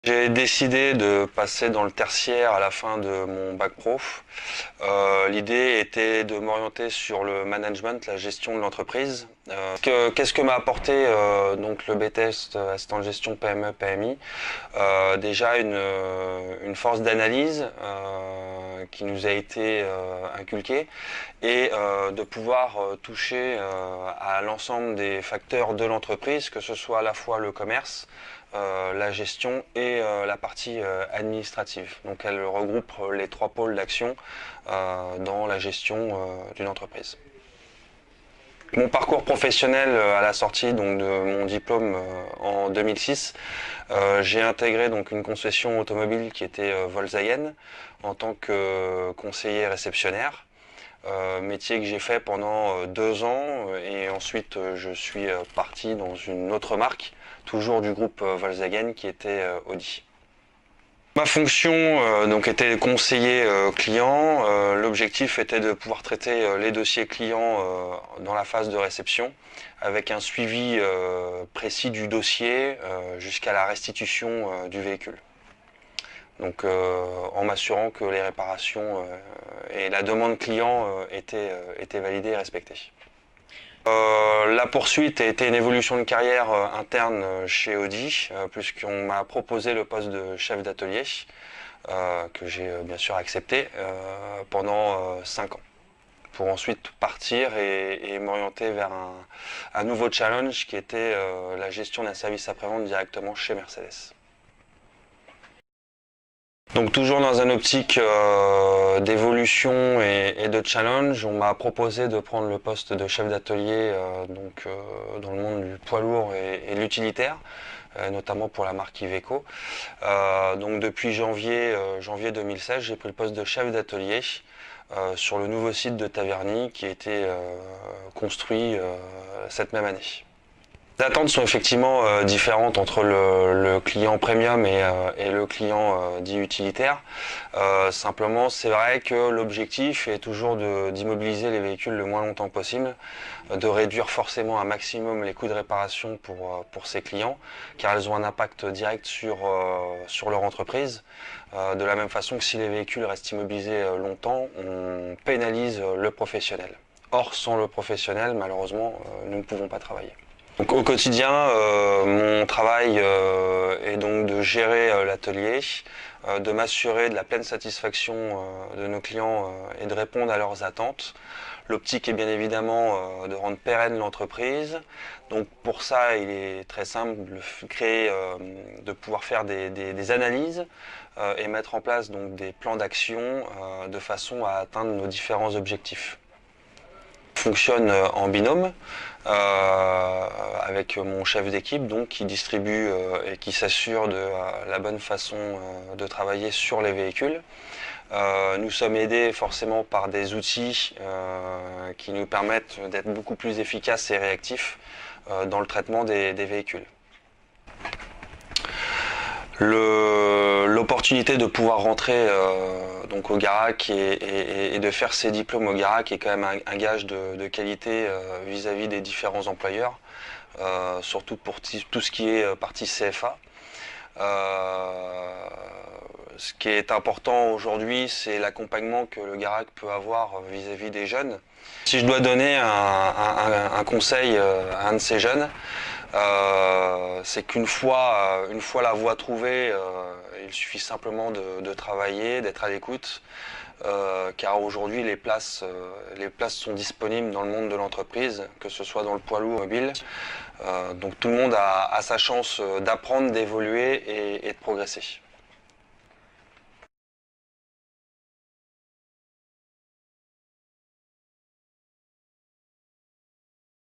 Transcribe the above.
J'ai décidé de passer dans le tertiaire à la fin de mon bac pro. L'idée était de m'orienter sur le management, la gestion de l'entreprise. Qu'est-ce que m'a apporté donc le BTS assistant de gestion PME PMI? Déjà une force d'analyse qui nous a été inculquée et de pouvoir toucher à l'ensemble des facteurs de l'entreprise, que ce soit à la fois le commerce, la gestion et la partie administrative. Donc elle regroupe les trois pôles d'action dans la gestion d'une entreprise. Mon parcours professionnel à la sortie donc, de mon diplôme en 2006, j'ai intégré donc une concession automobile qui était Volkswagen en tant que conseiller réceptionnaire. Métier que j'ai fait pendant 2 ans et ensuite je suis parti dans une autre marque, toujours du groupe Volkswagen qui était Audi. Ma fonction donc était conseiller client. L'objectif était de pouvoir traiter les dossiers clients dans la phase de réception avec un suivi précis du dossier jusqu'à la restitution du véhicule. Donc en m'assurant que les réparations et la demande client étaient validées et respectées. La poursuite a été une évolution de carrière interne chez Audi, puisqu'on m'a proposé le poste de chef d'atelier, que j'ai bien sûr accepté pendant 5 ans, pour ensuite partir et m'orienter vers un nouveau challenge qui était la gestion d'un service après-vente directement chez Mercedes. Donc toujours dans un optique d'évolution et de challenge, on m'a proposé de prendre le poste de chef d'atelier dans le monde du poids lourd et l'utilitaire, notamment pour la marque Iveco. Donc depuis janvier 2016, j'ai pris le poste de chef d'atelier sur le nouveau site de Taverny qui a été construit cette même année. Les attentes sont effectivement différentes entre le client premium et le client dit utilitaire. Simplement, c'est vrai que l'objectif est toujours d'immobiliser les véhicules le moins longtemps possible, de réduire forcément un maximum les coûts de réparation pour ces clients, car elles ont un impact direct sur leur entreprise. De la même façon que si les véhicules restent immobilisés longtemps, on pénalise le professionnel. Or, sans le professionnel, malheureusement, nous ne pouvons pas travailler. Donc, au quotidien, mon travail est donc de gérer l'atelier, de m'assurer de la pleine satisfaction de nos clients et de répondre à leurs attentes. L'optique est bien évidemment de rendre pérenne l'entreprise. Donc pour ça, il est très simple de pouvoir faire des analyses et mettre en place donc des plans d'action de façon à atteindre nos différents objectifs. Fonctionne en binôme avec mon chef d'équipe donc qui distribue et qui s'assure de la bonne façon de travailler sur les véhicules. Nous sommes aidés forcément par des outils qui nous permettent d'être beaucoup plus efficaces et réactifs dans le traitement des véhicules. L'opportunité de pouvoir rentrer donc au Garac et de faire ses diplômes au Garac est quand même un gage de qualité vis-à-vis des différents employeurs, surtout pour tout ce qui est partie CFA. Ce qui est important aujourd'hui, c'est l'accompagnement que le Garac peut avoir vis-à-vis des jeunes. Si je dois donner un conseil à un de ces jeunes, c'est qu'une fois la voie trouvée, il suffit simplement de travailler, d'être à l'écoute, car aujourd'hui les places sont disponibles dans le monde de l'entreprise, que ce soit dans le poids lourd mobile. Donc tout le monde a sa chance d'apprendre, d'évoluer et de progresser.